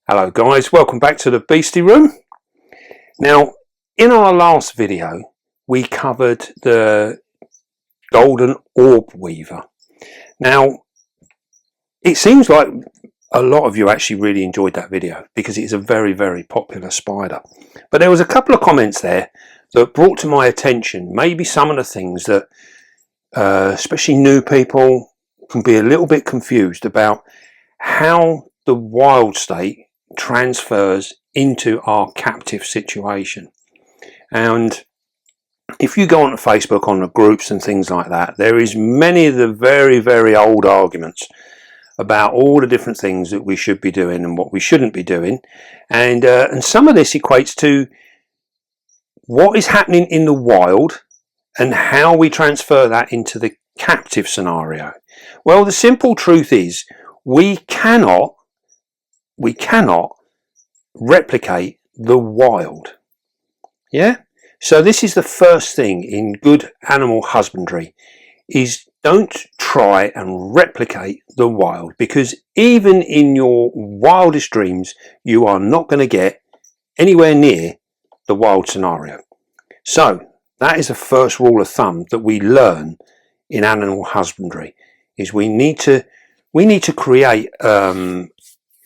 Hello guys, welcome back to the Beastie Room. Now, in our last video, we covered the golden orb weaver. Now, it seems like a lot of you actually really enjoyed that video because it's a very, very popular spider. But there was a couple of comments there that brought to my attention maybe some of the things that especially new people can be a little bit confused about how the wild state transfers into our captive situation. And if you go onto Facebook on the groups and things like that, there is many of the very, very old arguments about all the different things that we should be doing and what we shouldn't be doing, and some of this equates to what is happening in the wild and how we transfer that into the captive scenario. Well, the simple truth is we cannot replicate the wild. Yeah, so this is the first thing in good animal husbandry, is don't try and replicate the wild, because even in your wildest dreams you are not going to get anywhere near the wild scenario. So that is the first rule of thumb that we learn in animal husbandry, is we need to create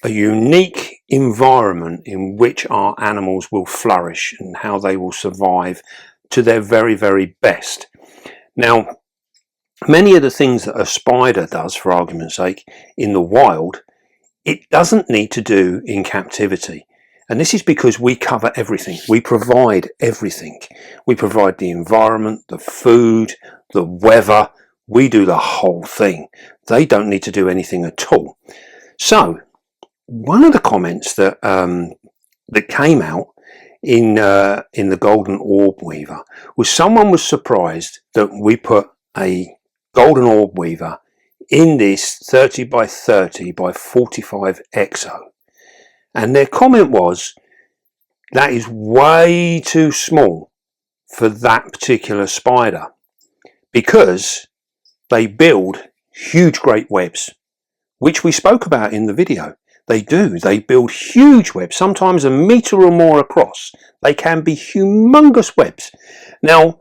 a unique environment in which our animals will flourish and how they will survive to their very, very best. Now, many of the things that a spider does, for argument's sake, in the wild, it doesn't need to do in captivity. And this is because we cover everything. We provide everything. We provide the environment, the food, the weather. We do the whole thing. They don't need to do anything at all. So one of the comments that came out in the golden orb weaver was someone was surprised that we put a golden orb weaver in this 30 by 30 by 45 exo, and their comment was that is way too small for that particular spider, because they build huge great webs, which we spoke about in the video. They build huge webs, sometimes a meter or more across. They can be humongous webs. Now,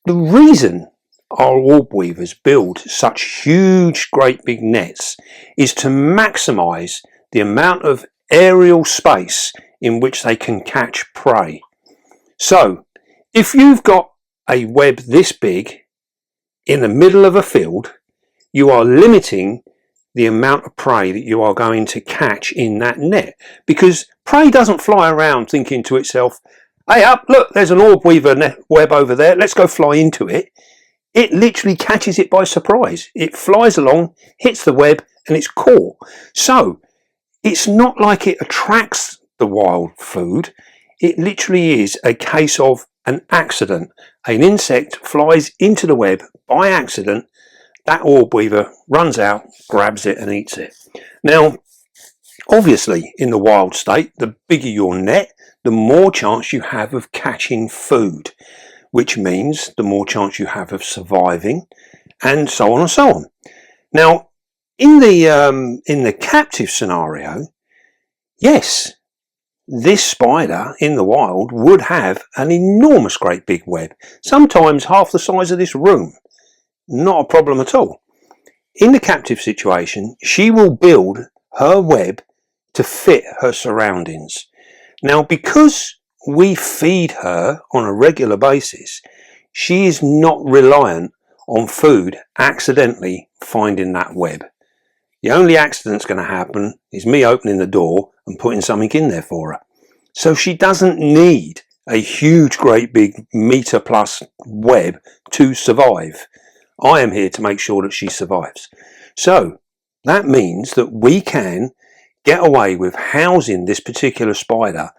the reason our orb weavers build such huge, great big nets is to maximize the amount of aerial space in which they can catch prey. So, if you've got a web this big in the middle of a field, you are limiting the amount of prey that you are going to catch in that net, because prey doesn't fly around thinking to itself, hey up, look, there's an orb weaver net web over there, let's go fly into it. It literally catches it by surprise. It flies along, hits the web, and it's caught. So it's not like it attracts the wild food. It literally is a case of an accident. An insect flies into the web by accident. That orb weaver runs out, grabs it and eats it. Now, obviously, in the wild state, the bigger your net, the more chance you have of catching food, which means the more chance you have of surviving, and so on and so on. Now, in the captive scenario, yes, this spider in the wild would have an enormous great big web, sometimes half the size of this room. Not a problem at all. In the captive situation, she will build her web to fit her surroundings. Now, because we feed her on a regular basis, she is not reliant on food accidentally finding that web. The only accident that's going to happen is me opening the door and putting something in there for her. So she doesn't need a huge, great big meter plus web to survive. I am here to make sure that she survives. So that means that we can get away with housing this particular spider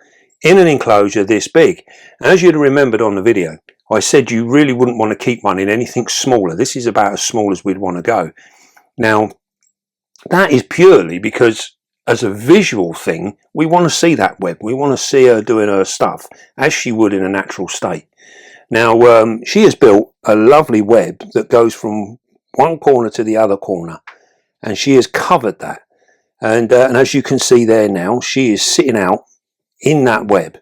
in an enclosure this big. As you'd remembered on the video, I said you really wouldn't want to keep one in anything smaller. This is about as small as we'd want to go. Now, that is purely because as a visual thing, we want to see that web. We want to see her doing her stuff as she would in a natural state. Now, she has built a lovely web that goes from one corner to the other corner, and she has covered that. And as you can see there now, she is sitting out in that web.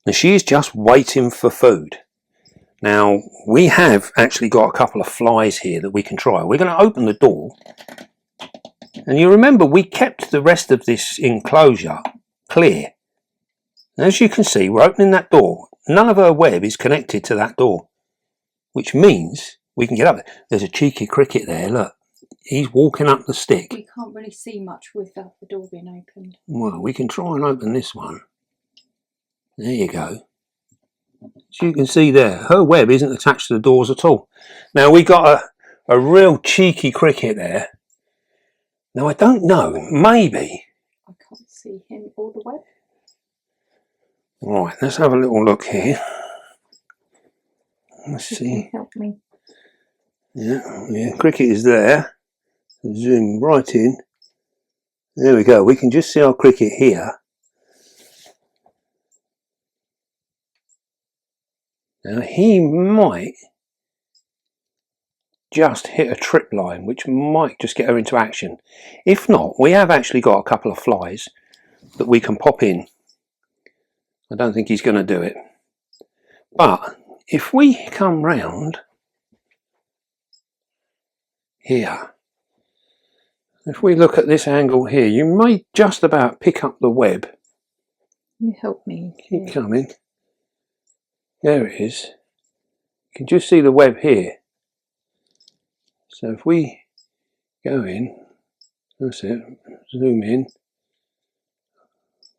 And she is just waiting for food. Now, we have actually got a couple of flies here that we can try. We're going to open the door. And you remember, we kept the rest of this enclosure clear. And as you can see, we're opening that door. None of her web is connected to that door, which means we can get up there. There's a cheeky cricket there, look. He's walking up the stick. We can't really see much without the door being opened. Well, we can try and open this one. There you go. As you can see there, her web isn't attached to the doors at all. Now, we got a real cheeky cricket there. Now, I don't know, maybe. I can't see him or the web. Right, let's have a little look here. Let's see. Help me. Yeah, cricket is there. Zoom right in. There we go. We can just see our cricket here. Now he might just hit a trip line, which might just get her into action. If not, we have actually got a couple of flies that we can pop in. I don't think he's going to do it. But if we come round here, if we look at this angle here, you may just about pick up the web. You help me. Keep coming. There it is. You can just see the web here. So if we go in, that's it, zoom in.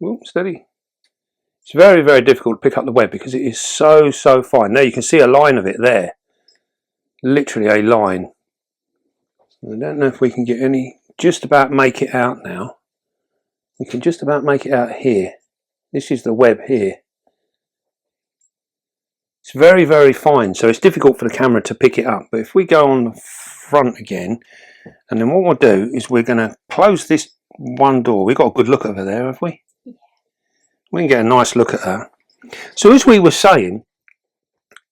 Whoop, steady. It's very, very difficult to pick up the web because it is so fine. There you can see a line of it there. Literally a line. I don't know if we can get any, just about make it out now. We can just about make it out here. This is the web here. It's very, very fine, so it's difficult for the camera to pick it up. But if we go on the front again, and then what we'll do is we're going to close this one door. We've got a good look at her there, have we? Yeah. We can get a nice look at her. So as we were saying,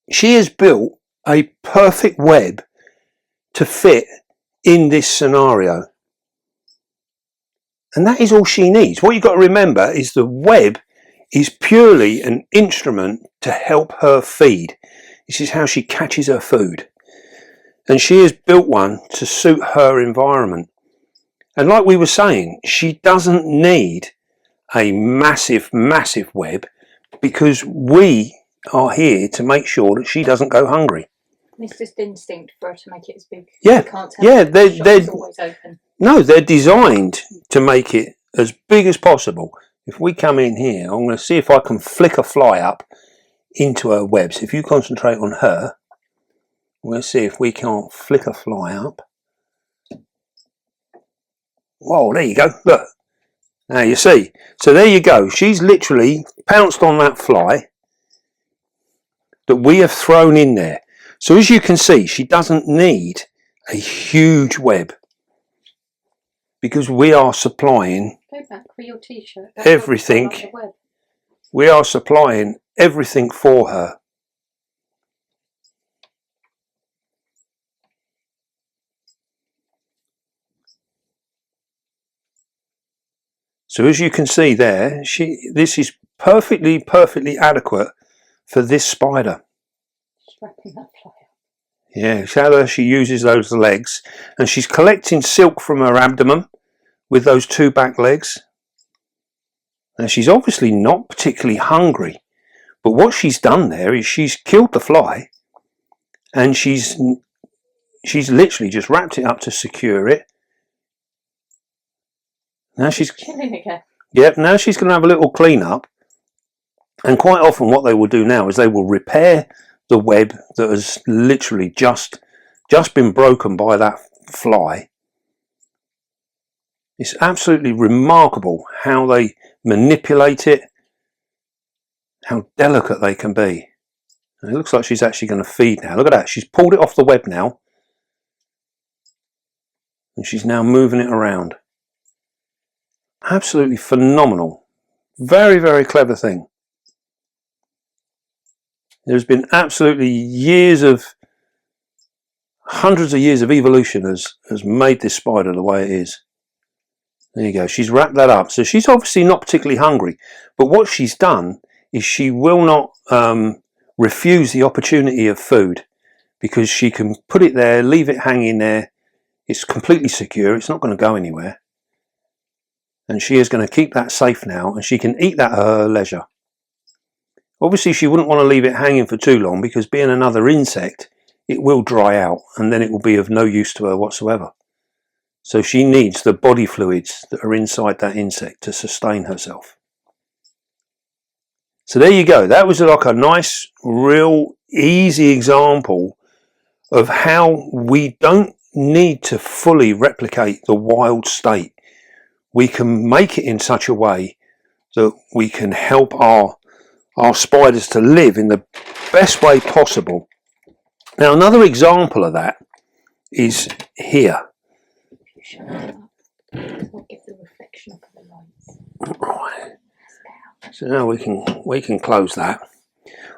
she has built a perfect web to fit in this scenario. And that is all she needs. What you've got to remember is the web is purely an instrument to help her feed. This is how she catches her food. And she has built one to suit her environment. And like we were saying, she doesn't need a massive web because we are here to make sure that she doesn't go hungry. It's just instinct for her to make it as big. Yeah, you can't tell yeah, they're always open. No, they're designed to make it as big as possible. If we come in here, I'm going to see if I can flick a fly up into her webs. If you concentrate on her, we'll see if we can't flick a fly up. Whoa, there you go, look. Now you see, so there you go. She's literally pounced on that fly that we have thrown in there. So as you can see, she doesn't need a huge web because we are supplying your t-shirt. Everything. We are supplying everything for her. So as you can see there, this is perfectly adequate for this spider. Just wrapping that fly up. Yeah, how she uses those legs, and she's collecting silk from her abdomen with those two back legs. Now she's obviously not particularly hungry, but what she's done there is she's killed the fly, and she's literally just wrapped it up to secure it. Now she's killing again. Yep, now she's going to have a little clean up, and quite often what they will do now is they will repair the web that has literally just been broken by that fly. It's absolutely remarkable how they manipulate it, how delicate they can be. And it looks like she's actually going to feed now. Look at that, she's pulled it off the web now, and she's now moving it around. Absolutely phenomenal. Very, very clever thing. There's been absolutely hundreds of years of evolution has made this spider the way it is. There you go. She's wrapped that up. So she's obviously not particularly hungry. But what she's done is she will not refuse the opportunity of food, because she can put it there, leave it hanging there. It's completely secure. It's not going to go anywhere. And she is going to keep that safe now, and she can eat that at her leisure. Obviously, she wouldn't want to leave it hanging for too long, because being another insect, it will dry out and then it will be of no use to her whatsoever. So she needs the body fluids that are inside that insect to sustain herself. So there you go. That was like a nice, real easy example of how we don't need to fully replicate the wild state. We can make it in such a way that we can help our spiders to live in the best way possible. Now, another example of that is here. I'll get the reflection of the lights. Right. So now we can close that.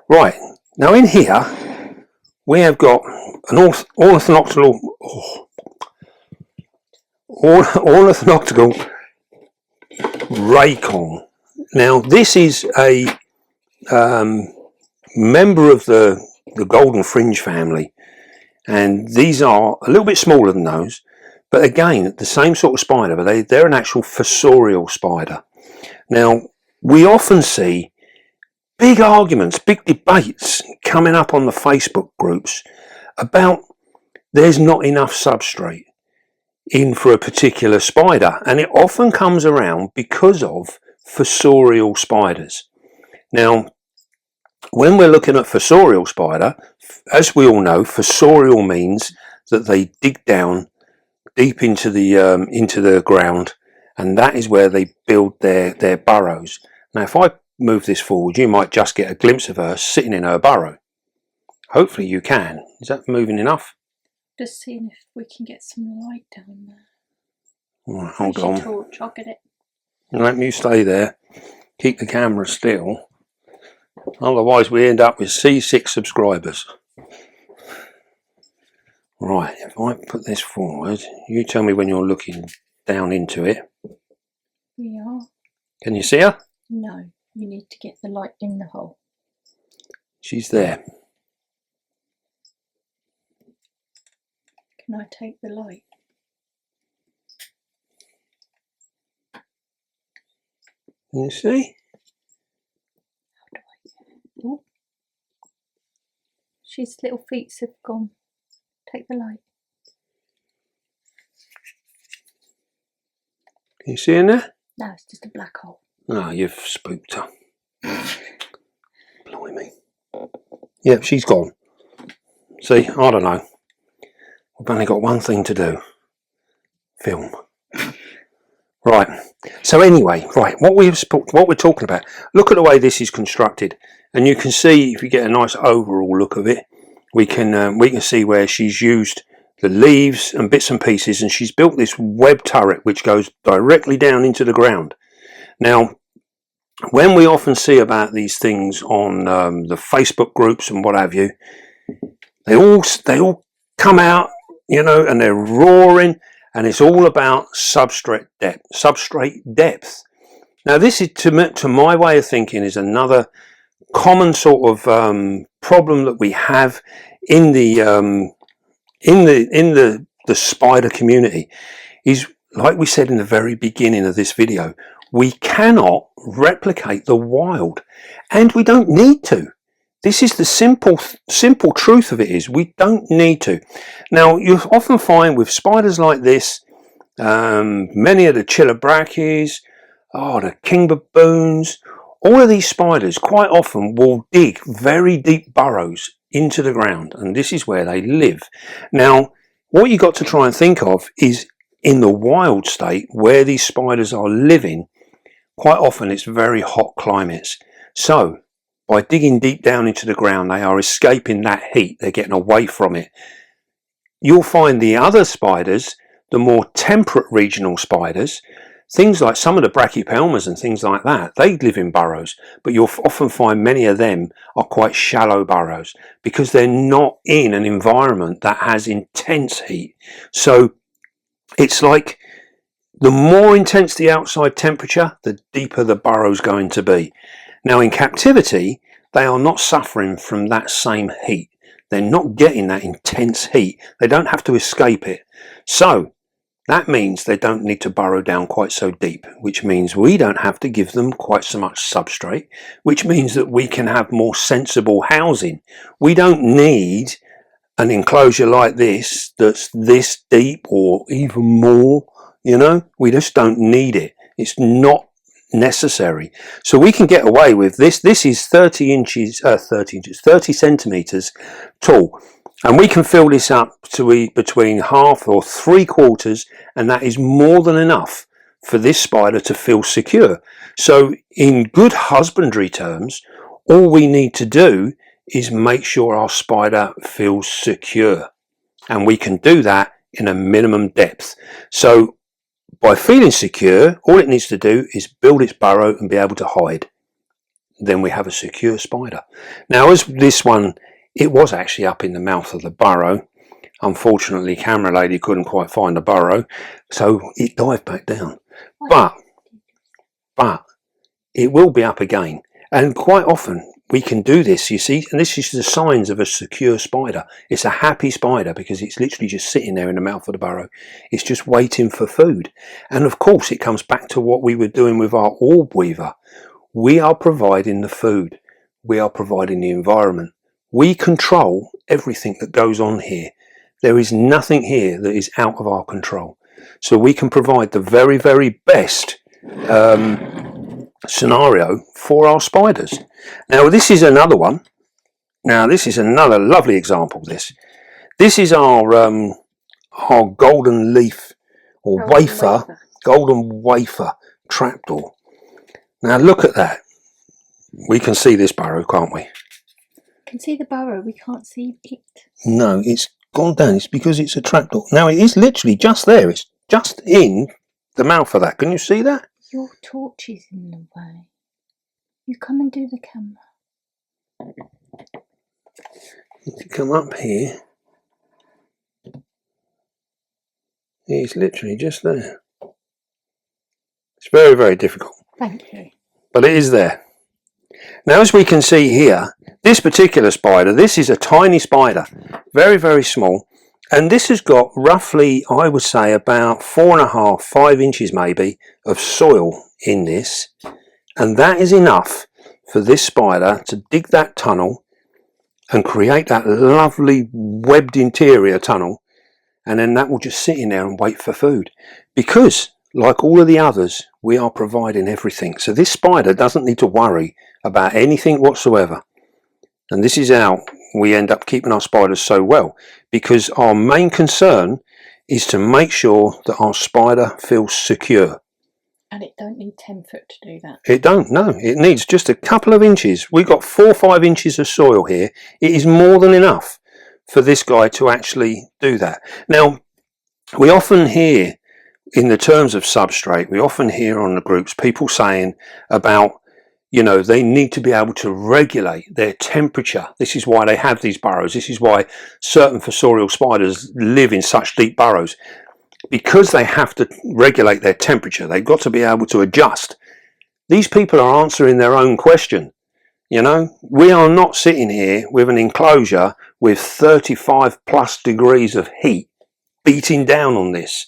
Right. Now in here we have got an ornithological raycon. Now this is a member of the golden fringe family, and these are a little bit smaller than those, but again the same sort of spider, but they're an actual fossorial spider. Now we often see big arguments, big debates coming up on the Facebook groups about there's not enough substrate in for a particular spider, and it often comes around because of fossorial spiders. Now, when we're looking at fossorial spider, as we all know, fossorial means that they dig down deep into the ground, and that is where they build their burrows. Now, if I move this forward, you might just get a glimpse of her sitting in her burrow. Hopefully you can. Is that moving enough? Just seeing if we can get some light down there. Right, hold on. Torch, I'll get it. Right, you stay there. Keep the camera still. Otherwise we end up with C6 subscribers. Right, if I put this forward, you tell me when you're looking down into it. We are. Can you see her? No, you need to get the light in the hole. She's there. Can I take the light? Can you see? How do I get it? Oh. She's little feet have gone. Take the light. Can you see in there? No, it's just a black hole. Oh, you've spooked her. Blimey. Yeah, she's gone. See, I don't know. We've only got one thing to do. Film. Right. So anyway, right, what we're talking about, look at the way this is constructed, and you can see, if you get a nice overall look of it, we can see where she's used the leaves and bits and pieces, and she's built this web turret which goes directly down into the ground. Now, when we often see about these things on the Facebook groups and what have you, they all come out, you know, and they're roaring, and it's all about substrate depth. Now, this is, to my way of thinking, is another common sort of problem that we have in the spider community. Is, like we said in the very beginning of this video, we cannot replicate the wild, and we don't need to. This is the simple truth of it, is we don't need to. Now, you often find with spiders like this, many of the chilobrachys, the king baboons, all of these spiders quite often will dig very deep burrows into the ground, and this is where they live. Now, what you got to try and think of is, in the wild state where these spiders are living, quite often it's very hot climates. So by digging deep down into the ground, they are escaping that heat. They're getting away from it. You'll find the other spiders, the more temperate regional spiders, things like some of the brachypelmas and things like that, they live in burrows, but you'll often find many of them are quite shallow burrows because they're not in an environment that has intense heat. So it's like The more intense the outside temperature, the deeper the burrow's going to be. Now in captivity, they are not suffering from that same heat. They're not getting that intense heat. They don't have to escape it. So that means they don't need to burrow down quite so deep, which means we don't have to give them quite so much substrate, which means that we can have more sensible housing. We don't need an enclosure like this that's this deep or even more, you know, we just don't need it. It's not necessary. So we can get away with this. This is 30 centimeters tall. And we can fill this up to between half or 3/4, and that is more than enough for this spider to feel secure. So in good husbandry terms, all we need to do is make sure our spider feels secure. And we can do that in a minimum depth. So by feeling secure, all it needs to do is build its burrow and be able to hide. Then we have a secure spider. Now as this one, it was actually up in the mouth of the burrow. Unfortunately, camera lady couldn't quite find the burrow, so it dived back down. But it will be up again. And quite often we can do this, you see, and this is the signs of a secure spider. It's a happy spider because it's literally just sitting there in the mouth of the burrow. It's just waiting for food. And of course it comes back to what we were doing with our orb weaver. We are providing the food. We are providing the environment. We control everything that goes on here. There is nothing here that is out of our control. So we can provide the very, very best scenario for our spiders. Now this is another one. Now this is another lovely example of this. This is our golden leaf or golden wafer trapdoor. Now look at that. We can see this burrow, can't we? Can see the burrow, we can't see it. No, it's gone down. It's because it's a trapdoor. Now it is literally just there. It's just in the mouth of that. Can you see that? Your torch is in the way. You come and do the camera. If you come up here, it's literally just there. It's very, very difficult. Thank you. But it is there. Now as we can see here, this particular spider, this is a tiny spider, very, very small, and this has got roughly, I would say, about 4.5, 5 inches maybe of soil in this, and that is enough for this spider to dig that tunnel and create that lovely webbed interior tunnel, and then that will just sit in there and wait for food, because like all of the others, we are providing everything. So this spider doesn't need to worry about anything whatsoever. And this is how we end up keeping our spiders so well, because our main concern is to make sure that our spider feels secure. And it don't need 10 foot to do that. It don't, no. It needs just a couple of inches. We've got 4 or 5 inches of soil here. It is more than enough for this guy to actually do that. Now, we often hear, in the terms of substrate, we often hear on the groups people saying about, you know, they need to be able to regulate their temperature. This is why they have these burrows. This is why certain fossorial spiders live in such deep burrows. Because they have to regulate their temperature, they've got to be able to adjust. These people are answering their own question. You know, we are not sitting here with an enclosure with 35 plus degrees of heat beating down on this.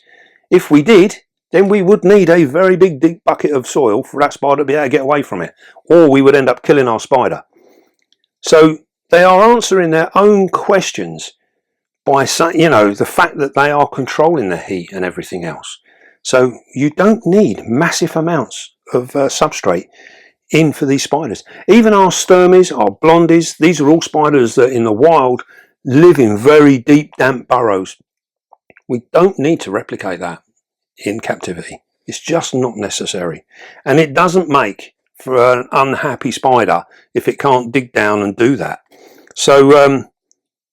If we did, then we would need a very big deep bucket of soil for that spider to be able to get away from it, or we would end up killing our spider. So they are answering their own questions by saying, you know, the fact that they are controlling the heat and everything else. So you don't need massive amounts of substrate in for these spiders. Even our sturmies, our blondies, these are all spiders that in the wild live in very deep damp burrows. We don't need to replicate that in captivity. It's just not necessary, and it doesn't make for an unhappy spider if it can't dig down and do that. So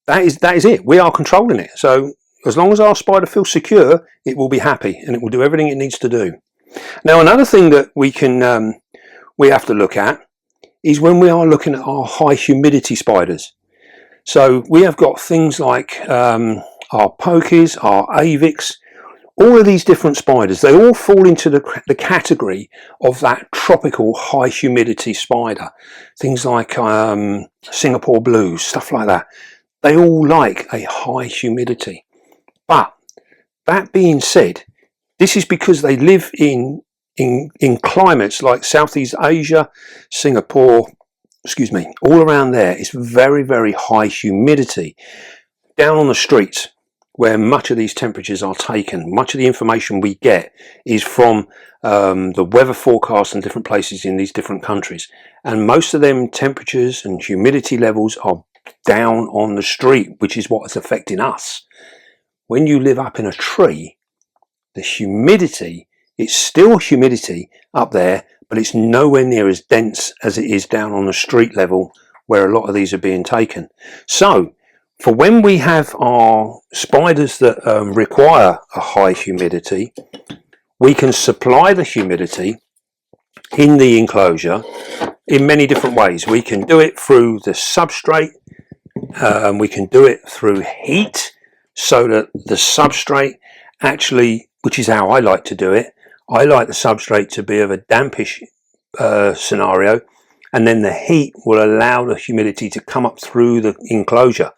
that is it. We are controlling it. So as long as our spider feels secure, it will be happy and it will do everything it needs to do. Now another thing that we have to look at is when we are looking at our high humidity spiders. So we have got things like our pokies, our avics, all of these different spiders, they all fall into the category of that tropical high humidity spider. Things like Singapore blues, stuff like that. They all like a high humidity. But that being said, this is because they live in climates like Southeast Asia, Singapore, excuse me, all around there. It's very, very high humidity. Down on the streets, where much of these temperatures are taken, much of the information we get is from the weather forecast in different places in these different countries, and most of them temperatures and humidity levels are down on the street, which is what is affecting us. When you live up in a tree, the humidity, it's still humidity up there, but it's nowhere near as dense as it is down on the street level where a lot of these are being taken. So for when we have our spiders that require a high humidity, we can supply the humidity in the enclosure in many different ways. We can do it through the substrate, we can do it through heat, so that the substrate actually, which is how I like to do it, I like the substrate to be of a dampish scenario, and then the heat will allow the humidity to come up through the enclosure.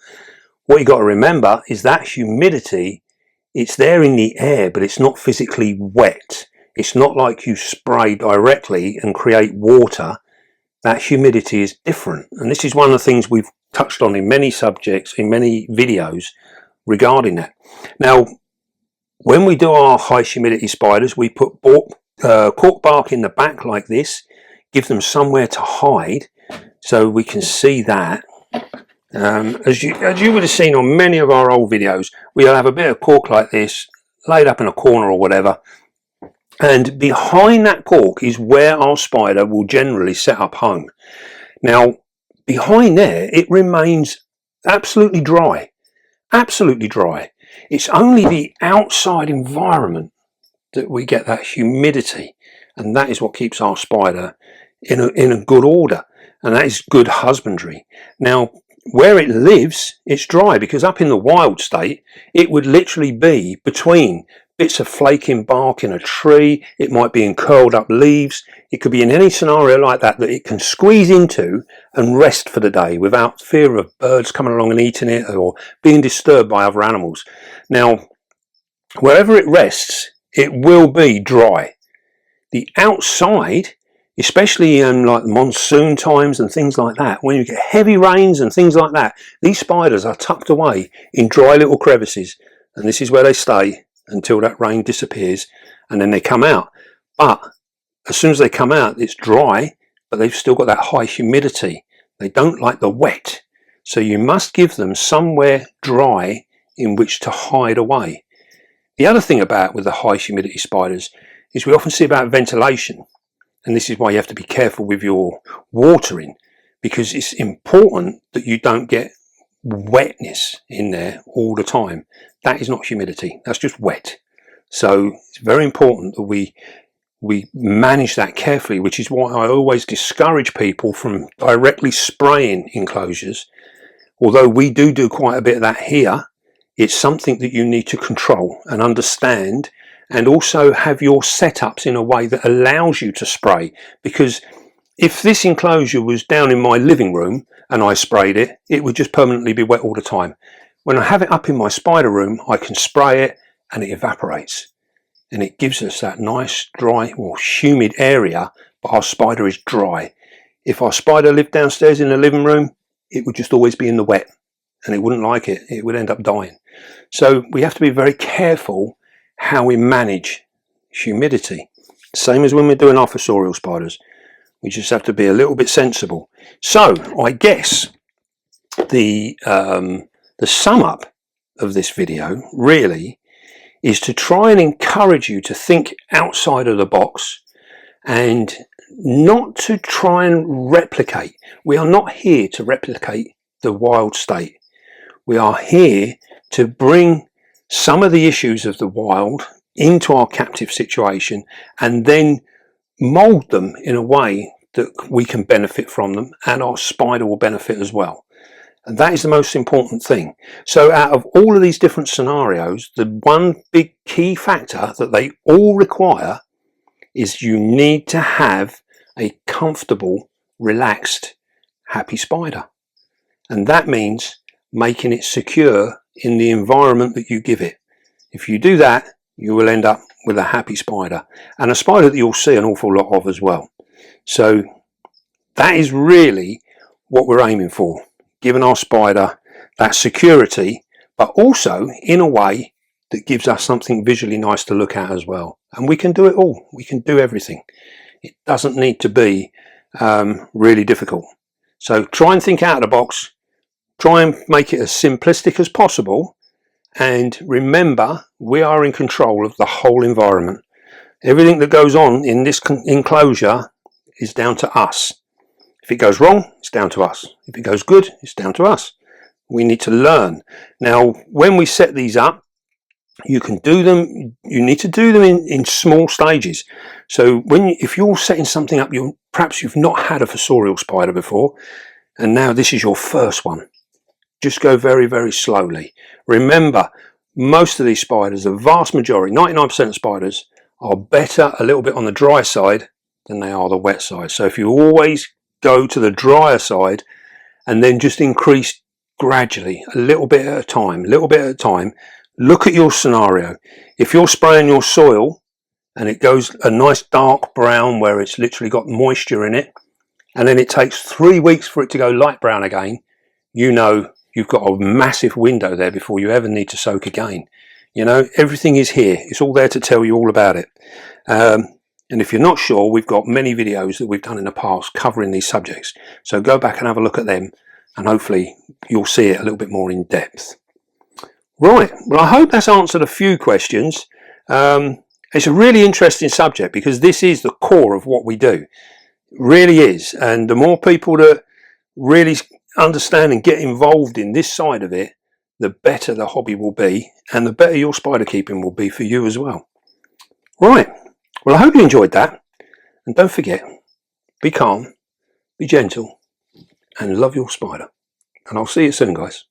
What you got to remember is that humidity, it's there in the air, but it's not physically wet. It's not like you spray directly and create water. That humidity is different. And this is one of the things we've touched on in many subjects, in many videos regarding that. Now, when we do our high humidity spiders, we put cork bark in the back like this, give them somewhere to hide so we can see that. As you would have seen on many of our old videos, we'll have a bit of cork like this laid up in a corner or whatever, and behind that cork is where our spider will generally set up home. Now behind there it remains absolutely dry, absolutely dry. It's only the outside environment that we get that humidity, and that is what keeps our spider in a good order, and that is good husbandry. Now where it lives, it's dry, because up in the wild state it would literally be between bits of flaking bark in a tree, it might be in curled up leaves, it could be in any scenario like that it can squeeze into and rest for the day without fear of birds coming along and eating it or being disturbed by other animals. Now wherever it rests, it will be dry. The outside, especially in like monsoon times and things like that, when you get heavy rains and things like that, these spiders are tucked away in dry little crevices, and this is where they stay until that rain disappears, and then they come out. But as soon as they come out, it's dry, but they've still got that high humidity. They don't like the wet, so you must give them somewhere dry in which to hide away. The other thing about with the high humidity spiders is we often see about ventilation. And this is why you have to be careful with your watering, because it's important that you don't get wetness in there all the time. That is not humidity, that's just wet. So it's very important that we manage that carefully, which is why I always discourage people from directly spraying enclosures. Although we do quite a bit of that here, it's something that you need to control and understand, and also have your setups in a way that allows you to spray. Because if this enclosure was down in my living room and I sprayed it, it would just permanently be wet all the time. When I have it up in my spider room, I can spray it and it evaporates, and it gives us that nice dry or humid area, but our spider is dry. If our spider lived downstairs in the living room, it would just always be in the wet, and it wouldn't like it. It would end up dying. So we have to be very careful how we manage humidity. Same as when we're doing our fossorial spiders. We just have to be a little bit sensible. So I guess the sum up of this video really is to try and encourage you to think outside of the box and not to try and replicate. We are not here to replicate the wild state. We are here to bring some of the issues of the wild into our captive situation and then mold them in a way that we can benefit from them, and our spider will benefit as well. And that is the most important thing. So out of all of these different scenarios, the one big key factor that they all require is you need to have a comfortable, relaxed, happy spider. And that means making it secure in the environment that you give it. If you do that, you will end up with a happy spider, and a spider that you'll see an awful lot of as well. So that is really what we're aiming for, giving our spider that security, but also in a way that gives us something visually nice to look at as well. And we can do it all. We can do everything. It doesn't need to be really difficult. So try and think out of the box. Try and make it as simplistic as possible. And remember, we are in control of the whole environment. Everything that goes on in this enclosure is down to us. If it goes wrong, it's down to us. If it goes good, it's down to us. We need to learn. Now, when we set these up, you can do them, you need to do them in small stages. So if you're setting something up, perhaps you've not had a fossorial spider before, and now this is your first one. Just go very, very slowly. Remember, most of these spiders, the vast majority, 99% of spiders, are better a little bit on the dry side than they are the wet side. So if you always go to the drier side and then just increase gradually, a little bit at a time, look at your scenario. If you're spraying your soil and it goes a nice dark brown where it's literally got moisture in it, and then it takes 3 weeks for it to go light brown again, you know you've got a massive window there before you ever need to soak again. You know, everything is here. It's all there to tell you all about it. And if you're not sure, we've got many videos that we've done in the past covering these subjects. So go back and have a look at them, and hopefully you'll see it a little bit more in depth. Right, well, I hope that's answered a few questions. It's a really interesting subject because this is the core of what we do. It really is. And the more people that really understand and get involved in this side of it, the better the hobby will be, and the better your spider keeping will be for you as well. Right, well, I hope you enjoyed that. And don't forget, be calm, be gentle, and love your spider. And I'll see you soon, guys.